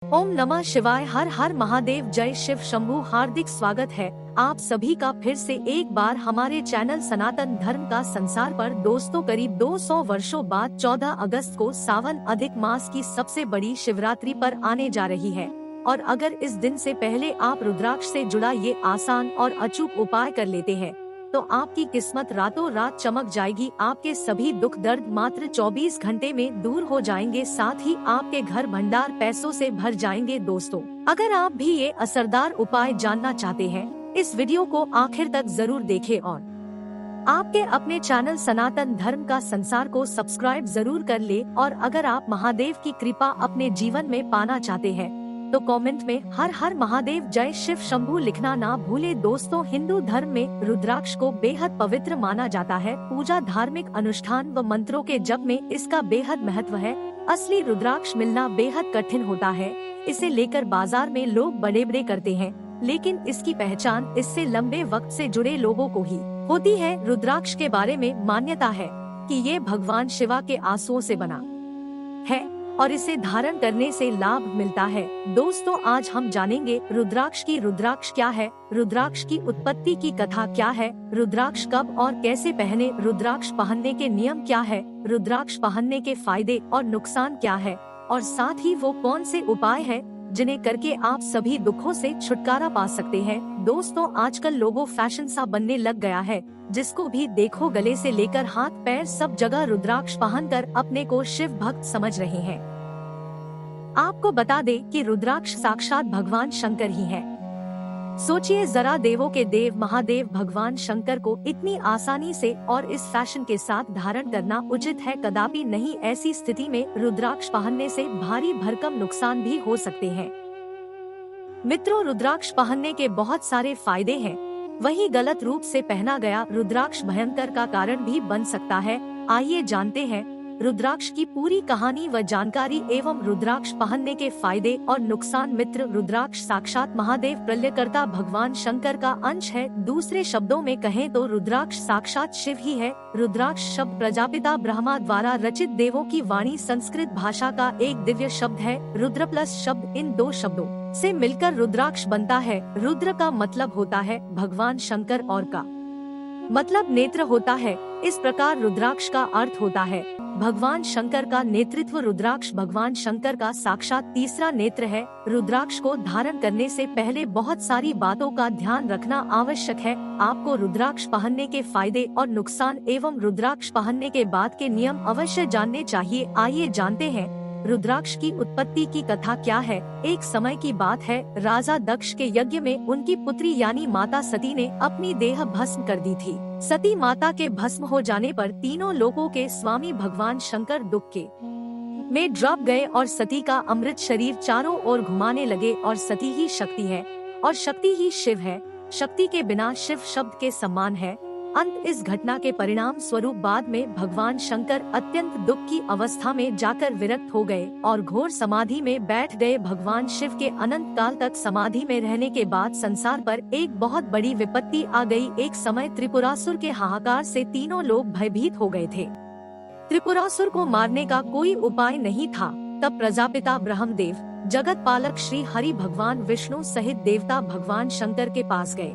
ओम नमः शिवाय। हर हर महादेव। जय शिव शंभू। हार्दिक स्वागत है आप सभी का फिर से एक बार हमारे चैनल सनातन धर्म का संसार पर। दोस्तों, करीब 200 वर्षों बाद 14 अगस्त को सावन अधिक मास की सबसे बड़ी शिवरात्रि पर आने जा रही है। और अगर इस दिन से पहले आप रुद्राक्ष से जुड़ा ये आसान और अचूक उपाय कर लेते हैं तो आपकी किस्मत रातों रात चमक जाएगी। आपके सभी दुख दर्द मात्र 24 घंटे में दूर हो जाएंगे। साथ ही आपके घर भंडार पैसों से भर जाएंगे। दोस्तों, अगर आप भी ये असरदार उपाय जानना चाहते हैं, इस वीडियो को आखिर तक जरूर देखें और आपके अपने चैनल सनातन धर्म का संसार को सब्सक्राइब जरूर कर ले। और अगर आप महादेव की कृपा अपने जीवन में पाना चाहते हैं तो कमेंट में हर हर महादेव जय शिव शंभू लिखना ना भूले। दोस्तों, हिंदू धर्म में रुद्राक्ष को बेहद पवित्र माना जाता है। पूजा, धार्मिक अनुष्ठान व मंत्रों के जप में इसका बेहद महत्व है। असली रुद्राक्ष मिलना बेहद कठिन होता है। इसे लेकर बाजार में लोग बड़े बड़े करते हैं, लेकिन इसकी पहचान इससे लंबे वक्त से जुड़े लोगों को ही होती है। रुद्राक्ष के बारे में मान्यता है कि ये भगवान शिवा के आंसुओं से बना है और इसे धारण करने से लाभ मिलता है। दोस्तों, आज हम जानेंगे रुद्राक्ष क्या है, रुद्राक्ष की उत्पत्ति की कथा क्या है, रुद्राक्ष कब और कैसे पहने, रुद्राक्ष पहनने के नियम क्या है, रुद्राक्ष पहनने के फायदे और नुकसान क्या है, और साथ ही वो कौन से उपाय है जिन्हें करके आप सभी दुखों से छुटकारा पा सकते हैं। दोस्तों, आजकल लोगों फैशन सा बनने लग गया है। जिसको भी देखो गले से लेकर हाथ पैर सब जगह रुद्राक्ष पहनकर अपने को शिव भक्त समझ रहे हैं। आपको बता दें कि रुद्राक्ष साक्षात भगवान शंकर ही है। सोचिए जरा, देवों के देव महादेव भगवान शंकर को इतनी आसानी से और इस फैशन के साथ धारण करना उचित है? कदापि नहीं। ऐसी स्थिति में रुद्राक्ष पहनने से भारी भरकम नुकसान भी हो सकते हैं। मित्रों, रुद्राक्ष पहनने के बहुत सारे फायदे हैं, वही गलत रूप से पहना गया रुद्राक्ष भयंकर का कारण भी बन सकता है। आइए जानते हैं रुद्राक्ष की पूरी कहानी व जानकारी एवं रुद्राक्ष पहनने के फायदे और नुकसान। मित्र, रुद्राक्ष साक्षात महादेव प्रलयकर्ता भगवान शंकर का अंश है। दूसरे शब्दों में कहें तो रुद्राक्ष साक्षात शिव ही है। रुद्राक्ष शब्द प्रजापिता ब्रह्मा द्वारा रचित देवों की वाणी संस्कृत भाषा का एक दिव्य शब्द है। रुद्र प्लस शब्द, इन दो शब्दों से मिलकर रुद्राक्ष बनता है। रुद्र का मतलब होता है भगवान शंकर और का मतलब नेत्र होता है। इस प्रकार रुद्राक्ष का अर्थ होता है भगवान शंकर का नेतृत्व। रुद्राक्ष भगवान शंकर का साक्षात तीसरा नेत्र है। रुद्राक्ष को धारण करने से पहले बहुत सारी बातों का ध्यान रखना आवश्यक है। आपको रुद्राक्ष पहनने के फायदे और नुकसान एवं रुद्राक्ष पहनने के बाद के नियम अवश्य जानने चाहिए। आइए जानते हैं रुद्राक्ष की उत्पत्ति की कथा क्या है। एक समय की बात है, राजा दक्ष के यज्ञ में उनकी पुत्री यानी माता सती ने अपनी देह भस्म कर दी थी। सती माता के भस्म हो जाने पर तीनों लोकों के स्वामी भगवान शंकर दुख के में डूब गए और सती का अमृत शरीर चारों ओर घुमाने लगे। और सती ही शक्ति है और शक्ति ही शिव है। शक्ति के बिना शिव शब्द के समान है। अंत इस घटना के परिणाम स्वरूप बाद में भगवान शंकर अत्यंत दुख की अवस्था में जाकर विरक्त हो गए और घोर समाधि में बैठ गए। भगवान शिव के अनंत काल तक समाधि में रहने के बाद संसार पर एक बहुत बड़ी विपत्ति आ गई। एक समय त्रिपुरासुर के हाहाकार से तीनों लोग भयभीत हो गए थे। त्रिपुरासुर को मारने का कोई उपाय नहीं था। तब प्रजापिता ब्रह्मदेव, जगत पालक श्री हरि भगवान विष्णु सहित देवता भगवान शंकर के पास गए।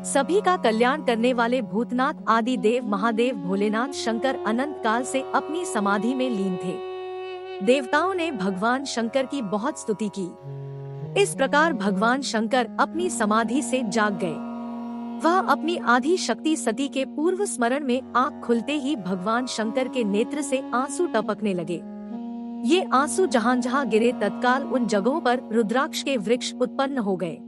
सभी का कल्याण करने वाले भूतनाथ आदि देव महादेव भोलेनाथ शंकर अनंत काल से अपनी समाधि में लीन थे। देवताओं ने भगवान शंकर की बहुत स्तुति की। इस प्रकार भगवान शंकर अपनी समाधि से जाग गए। वह अपनी आधी शक्ति सती के पूर्व स्मरण में आँख खुलते ही भगवान शंकर के नेत्र से आंसू टपकने लगे। ये आंसू जहाँ जहाँ गिरे तत्काल उन जगहों पर रुद्राक्ष के वृक्ष उत्पन्न हो गए।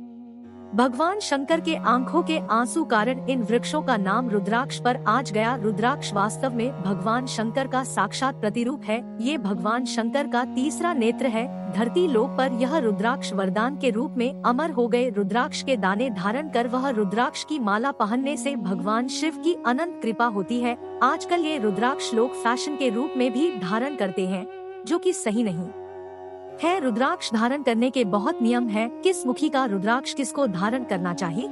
भगवान शंकर के आंखों के आंसू कारण इन वृक्षों का नाम रुद्राक्ष पर आज गया। रुद्राक्ष वास्तव में भगवान शंकर का साक्षात प्रतिरूप है। ये भगवान शंकर का तीसरा नेत्र है। धरती लोक पर यह रुद्राक्ष वरदान के रूप में अमर हो गए। रुद्राक्ष के दाने धारण कर वह रुद्राक्ष की माला पहनने से भगवान शिव की अनंत कृपा होती है। आजकल ये रुद्राक्ष लोग फैशन के रूप में भी धारण करते हैं, जो कि सही नहीं है। रुद्राक्ष धारण करने के बहुत नियम हैं। किस मुखी का रुद्राक्ष किसको धारण करना चाहिए,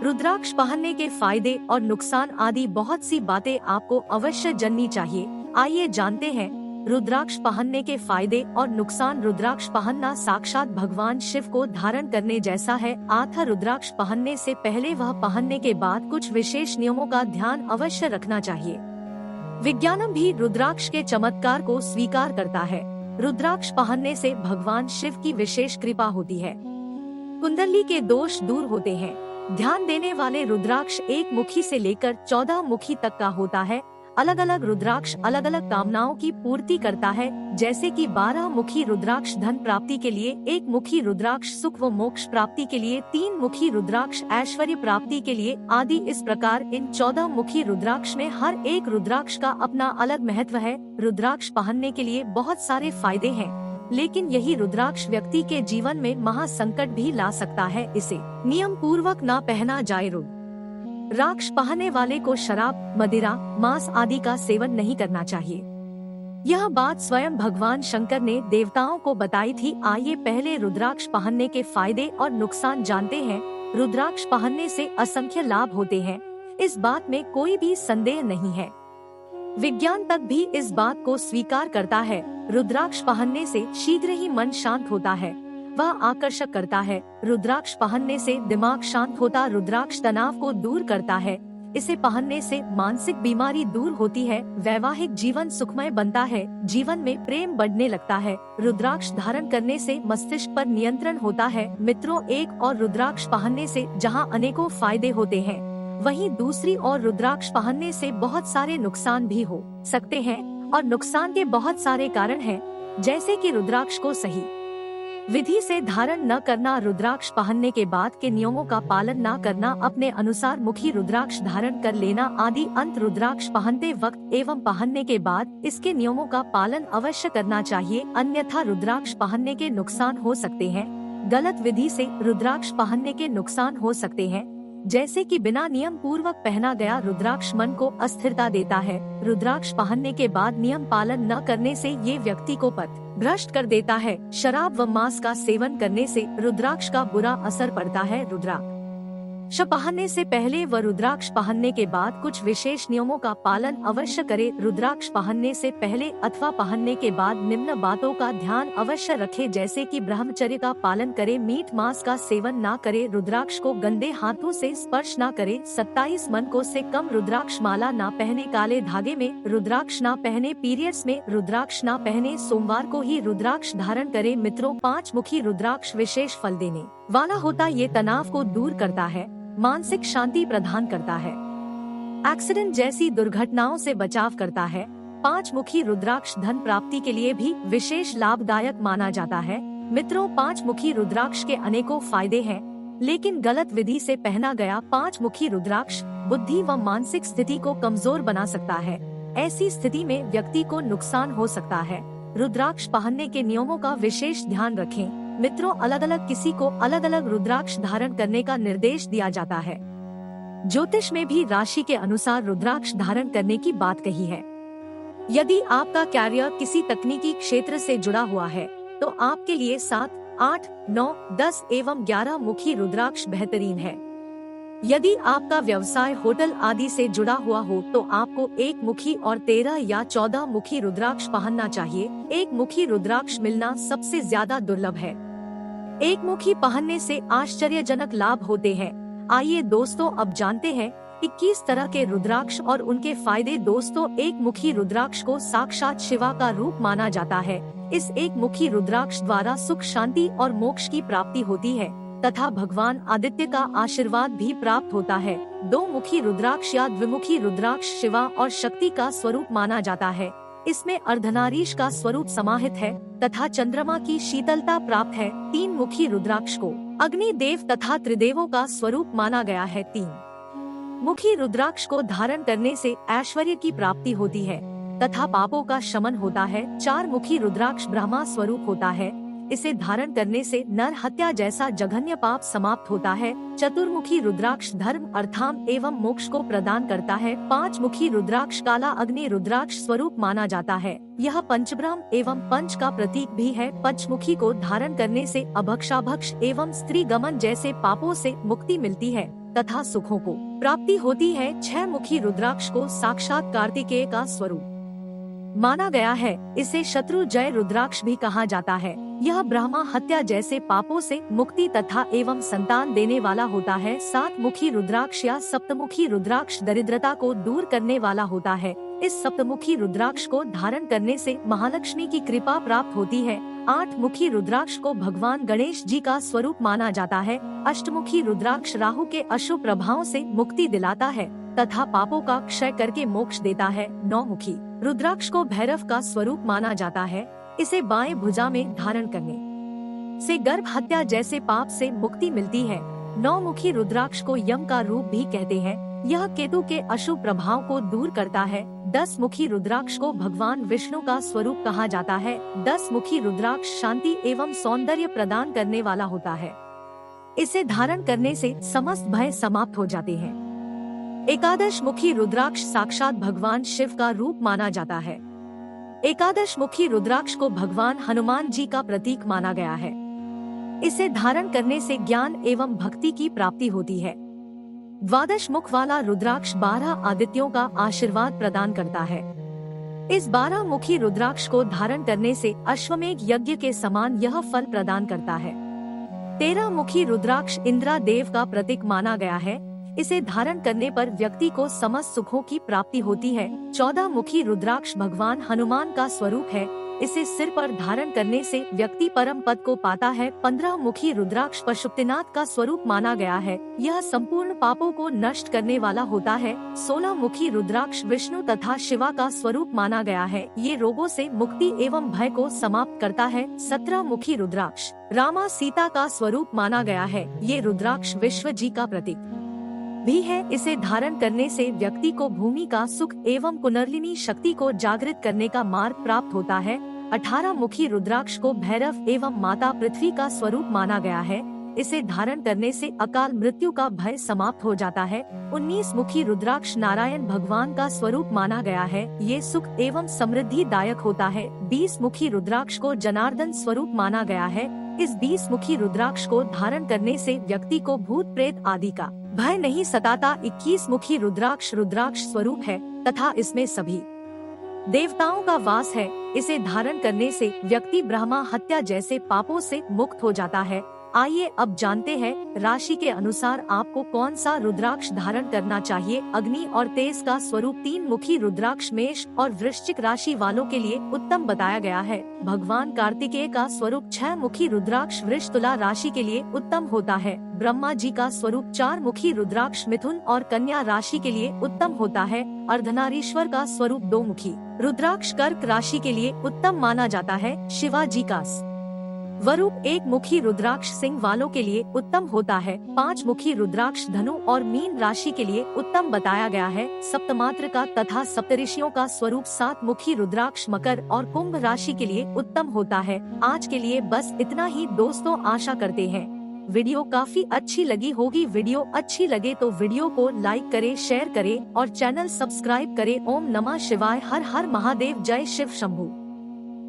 रुद्राक्ष पहनने के फायदे और नुकसान आदि बहुत सी बातें आपको अवश्य जाननी चाहिए। आइए जानते हैं रुद्राक्ष पहनने के फायदे और नुकसान। रुद्राक्ष पहनना साक्षात भगवान शिव को धारण करने जैसा है। आथा रुद्राक्ष पहनने से पहले वह पहनने के बाद कुछ विशेष नियमों का ध्यान अवश्य रखना चाहिए। विज्ञानम भी रुद्राक्ष के चमत्कार को स्वीकार करता है। रुद्राक्ष पहनने से भगवान शिव की विशेष कृपा होती है। कुंडली के दोष दूर होते हैं। ध्यान देने वाले रुद्राक्ष 1 मुखी से लेकर 14 मुखी तक का होता है। अलग अलग रुद्राक्ष अलग अलग कामनाओं की पूर्ति करता है, जैसे कि 12 मुखी रुद्राक्ष धन प्राप्ति के लिए, 1 मुखी रुद्राक्ष सुख व मोक्ष प्राप्ति के लिए, 3 मुखी रुद्राक्ष ऐश्वर्य प्राप्ति के लिए आदि। इस प्रकार इन 14 मुखी रुद्राक्ष में हर एक रुद्राक्ष का अपना अलग महत्व है। रुद्राक्ष पहनने के लिए बहुत सारे फायदे हैं, लेकिन यही रुद्राक्ष व्यक्ति के जीवन में महासंकट भी ला सकता है। इसे नियम पूर्वक न पहना जाए। रुद्राक्ष पहनने वाले को शराब, मदिरा, मांस आदि का सेवन नहीं करना चाहिए। यह बात स्वयं भगवान शंकर ने देवताओं को बताई थी। आइए पहले रुद्राक्ष पहनने के फायदे और नुकसान जानते हैं। रुद्राक्ष पहनने से असंख्य लाभ होते हैं, इस बात में कोई भी संदेह नहीं है। विज्ञान तक भी इस बात को स्वीकार करता है। रुद्राक्ष पहनने से शीघ्र ही मन शांत होता है, वह आकर्षक करता है। रुद्राक्ष पहनने से दिमाग शांत होता। रुद्राक्ष तनाव को दूर करता है। इसे पहनने से मानसिक बीमारी दूर होती है। वैवाहिक जीवन सुखमय बनता है। जीवन में प्रेम बढ़ने लगता है। रुद्राक्ष धारण करने से मस्तिष्क पर नियंत्रण होता है। मित्रों, एक और रुद्राक्ष पहनने से जहां अनेकों फायदे होते हैं, वहीं दूसरी और रुद्राक्ष पहनने से बहुत सारे नुकसान भी हो सकते हैं। और नुकसान के बहुत सारे कारण हैं, जैसे कि रुद्राक्ष को सही विधि से धारण न करना, रुद्राक्ष पहनने के बाद के नियमों का पालन न करना, अपने अनुसार मुखी रुद्राक्ष धारण कर लेना आदि। अंत रुद्राक्ष पहनते वक्त एवं पहनने के बाद इसके नियमों का पालन अवश्य करना चाहिए, अन्यथा रुद्राक्ष पहनने के नुकसान हो सकते हैं। गलत विधि से रुद्राक्ष पहनने के नुकसान हो सकते हैं, जैसे कि बिना नियम पूर्वक पहना गया रुद्राक्ष मन को अस्थिरता देता है। रुद्राक्ष पहनने के बाद नियम पालन न करने से ये व्यक्ति को पथ भ्रष्ट कर देता है। शराब व मांस का सेवन करने से रुद्राक्ष का बुरा असर पड़ता है। रुद्राक्ष पहनने से पहले व रुद्राक्ष पहनने के बाद कुछ विशेष नियमों का पालन अवश्य करें। रुद्राक्ष पहनने से पहले अथवा पहनने के बाद निम्न बातों का ध्यान अवश्य रखें, जैसे कि ब्रह्मचर्य का पालन करें, मीट मांस का सेवन न करें, रुद्राक्ष को गंदे हाथों से स्पर्श न करें, 27 मनकों से कम रुद्राक्ष माला न पहने, काले धागे में रुद्राक्ष न पहने, पीरियड्स में रुद्राक्ष न पहने, सोमवार को ही रुद्राक्ष धारण करें। मित्रों, 5 मुखी रुद्राक्ष विशेष फल देने वाला होता। ये तनाव को दूर करता है, मानसिक शांति प्रदान करता है, एक्सीडेंट जैसी दुर्घटनाओं से बचाव करता है। 5 मुखी रुद्राक्ष धन प्राप्ति के लिए भी विशेष लाभदायक माना जाता है। मित्रों, 5 मुखी रुद्राक्ष के अनेकों फायदे हैं, लेकिन गलत विधि से पहना गया 5 मुखी रुद्राक्ष बुद्धि व मानसिक स्थिति को कमजोर बना सकता है। ऐसी स्थिति में व्यक्ति को नुकसान हो सकता है। रुद्राक्ष पहनने के नियमों का विशेष ध्यान रखें। मित्रों, अलग अलग किसी को अलग अलग रुद्राक्ष धारण करने का निर्देश दिया जाता है। ज्योतिष में भी राशि के अनुसार रुद्राक्ष धारण करने की बात कही है। यदि आपका कैरियर किसी तकनीकी क्षेत्र से जुड़ा हुआ है, तो आपके लिए 7, 8, 9, 10 एवं 11 मुखी रुद्राक्ष बेहतरीन है। यदि आपका व्यवसाय होटल आदि से जुड़ा हुआ हो, तो आपको 1 मुखी और 13 या 14 मुखी रुद्राक्ष पहनना चाहिए। 1 मुखी रुद्राक्ष मिलना सबसे ज्यादा दुर्लभ है। 1 मुखी पहनने से आश्चर्यजनक लाभ होते हैं। आइए दोस्तों, अब जानते हैं 21 तरह के रुद्राक्ष और उनके फायदे। दोस्तों, 1 मुखी रुद्राक्ष को साक्षात शिवा का रूप माना जाता है। इस 1 मुखी रुद्राक्ष द्वारा सुख, शांति और मोक्ष की प्राप्ति होती है तथा भगवान आदित्य का आशीर्वाद भी प्राप्त होता है। 2 मुखी रुद्राक्ष या द्विमुखी रुद्राक्ष शिवा और शक्ति का स्वरूप माना जाता है। इसमें अर्धनारीश का स्वरूप समाहित है तथा चंद्रमा की शीतलता प्राप्त है। 3 मुखी रुद्राक्ष को अग्नि देव तथा त्रिदेवों का स्वरूप माना गया है। 3 मुखी रुद्राक्ष को धारण करने से ऐश्वर्य की प्राप्ति होती है तथा पापों का शमन होता है। 4 मुखी रुद्राक्ष ब्रह्मा स्वरूप होता है। इसे धारण करने से नर हत्या जैसा जघन्य पाप समाप्त होता है। चतुर्मुखी रुद्राक्ष धर्म, अर्थाम एवं मोक्ष को प्रदान करता है। 5 मुखी रुद्राक्ष काला अग्नि रुद्राक्ष स्वरूप माना जाता है। यह पंचब्रह्म एवं पंच का प्रतीक भी है। पंचमुखी को धारण करने से अभक्षाभक्ष एवं स्त्री गमन जैसे पापों से मुक्ति मिलती है तथा सुखों को प्राप्ति होती है। 6 मुखी रुद्राक्ष को साक्षात कार्तिकेय का स्वरूप माना गया है। इसे शत्रु जय रुद्राक्ष भी कहा जाता है। यह ब्रह्मा हत्या जैसे पापों से मुक्ति तथा एवं संतान देने वाला होता है। 7 मुखी रुद्राक्ष या सप्तमुखी रुद्राक्ष दरिद्रता को दूर करने वाला होता है। इस सप्तमुखी रुद्राक्ष को धारण करने से महालक्ष्मी की कृपा प्राप्त होती है। 8 मुखी रुद्राक्ष को भगवान गणेश जी का स्वरूप माना जाता है। अष्टमुखी रुद्राक्ष राहु के अशुभ प्रभाव से मुक्ति दिलाता है तथा पापों का क्षय करके मोक्ष देता है। 9 मुखी रुद्राक्ष को भैरव का स्वरूप माना जाता है। इसे बाएं भुजा में धारण करने से गर्भ हत्या जैसे पाप से मुक्ति मिलती है। 9 मुखी रुद्राक्ष को यम का रूप भी कहते हैं। यह केतु के अशुभ प्रभाव को दूर करता है। 10 मुखी रुद्राक्ष को भगवान विष्णु का स्वरूप कहा जाता है। 10 मुखी रुद्राक्ष शांति एवं सौंदर्य प्रदान करने वाला होता है। इसे धारण करने से समस्त भय समाप्त हो जाते हैं। 11 मुखी रुद्राक्ष साक्षात भगवान शिव का रूप माना जाता है। 11 मुखी रुद्राक्ष को भगवान हनुमान जी का प्रतीक माना गया है। इसे धारण करने से ज्ञान एवं भक्ति की प्राप्ति होती है। 12 मुख वाला रुद्राक्ष 12 आदित्यों का आशीर्वाद प्रदान करता है। इस 12 मुखी रुद्राक्ष को धारण करने से अश्वमेध यज्ञ के समान यह फल प्रदान करता है। 13 मुखी रुद्राक्ष इंद्रा देव का प्रतीक माना गया है। इसे धारण करने पर व्यक्ति को समस्त सुखों की प्राप्ति होती है। 14 मुखी रुद्राक्ष भगवान हनुमान का स्वरूप है। इसे सिर पर धारण करने से व्यक्ति परम पद को पाता है। 15 मुखी रुद्राक्ष पशुपतिनाथ का स्वरूप माना गया है। यह संपूर्ण पापों को नष्ट करने वाला होता है। 16 मुखी रुद्राक्ष विष्णु तथा शिवा का स्वरूप माना गया है। ये रोगों से मुक्ति एवं भय को समाप्त करता है। 17 मुखी रुद्राक्ष रामा सीता का स्वरूप माना गया है। ये रुद्राक्ष विश्व जी का प्रतीक भी है। इसे धारण करने से व्यक्ति को भूमि का सुख एवं कुंडलिनी शक्ति को जागृत करने का मार्ग प्राप्त होता है। 18 मुखी रुद्राक्ष को भैरव एवं माता पृथ्वी का स्वरूप माना गया है। इसे धारण करने से अकाल मृत्यु का भय समाप्त हो जाता है। 19 मुखी रुद्राक्ष नारायण भगवान का स्वरूप माना गया है। ये सुख एवं समृद्धि दायक होता है। 20 मुखी रुद्राक्ष को जनार्दन स्वरूप माना गया है। इस 20 मुखी रुद्राक्ष को धारण करने से व्यक्ति को भूत प्रेत आदि का भय नहीं सताता। 21 मुखी रुद्राक्ष रुद्राक्ष स्वरूप है तथा इसमें सभी देवताओं का वास है। इसे धारण करने से व्यक्ति ब्रह्मा हत्या जैसे पापों से मुक्त हो जाता है। आइए अब जानते हैं राशि के अनुसार आपको कौन सा रुद्राक्ष धारण करना चाहिए। अग्नि और तेज का स्वरूप 3 मुखी रुद्राक्ष मेष और वृश्चिक राशि वालों के लिए उत्तम बताया गया है। भगवान कार्तिकेय का स्वरूप 6 मुखी रुद्राक्ष वृष तुला राशि के लिए उत्तम होता है। ब्रह्मा जी का स्वरूप 4 मुखी रुद्राक्ष मिथुन और कन्या राशि के लिए उत्तम होता है। अर्धनारीश्वर का स्वरूप 2 मुखी रुद्राक्ष कर्क राशि के लिए उत्तम माना जाता है। शिवाजी का स्वरूप 1 मुखी रुद्राक्ष सिंह वालों के लिए उत्तम होता है। 5 मुखी रुद्राक्ष धनु और मीन राशि के लिए उत्तम बताया गया है। सप्तमात्र का तथा सप्तऋषियों का स्वरूप 7 मुखी रुद्राक्ष मकर और कुंभ राशि के लिए उत्तम होता है। आज के लिए बस इतना ही दोस्तों, आशा करते हैं वीडियो काफी अच्छी लगी होगी। वीडियो अच्छी लगे तो वीडियो को लाइक करें, शेयर करें और चैनल सब्सक्राइब करें। ओम नमः शिवाय। हर हर महादेव। जय शिव शंभू।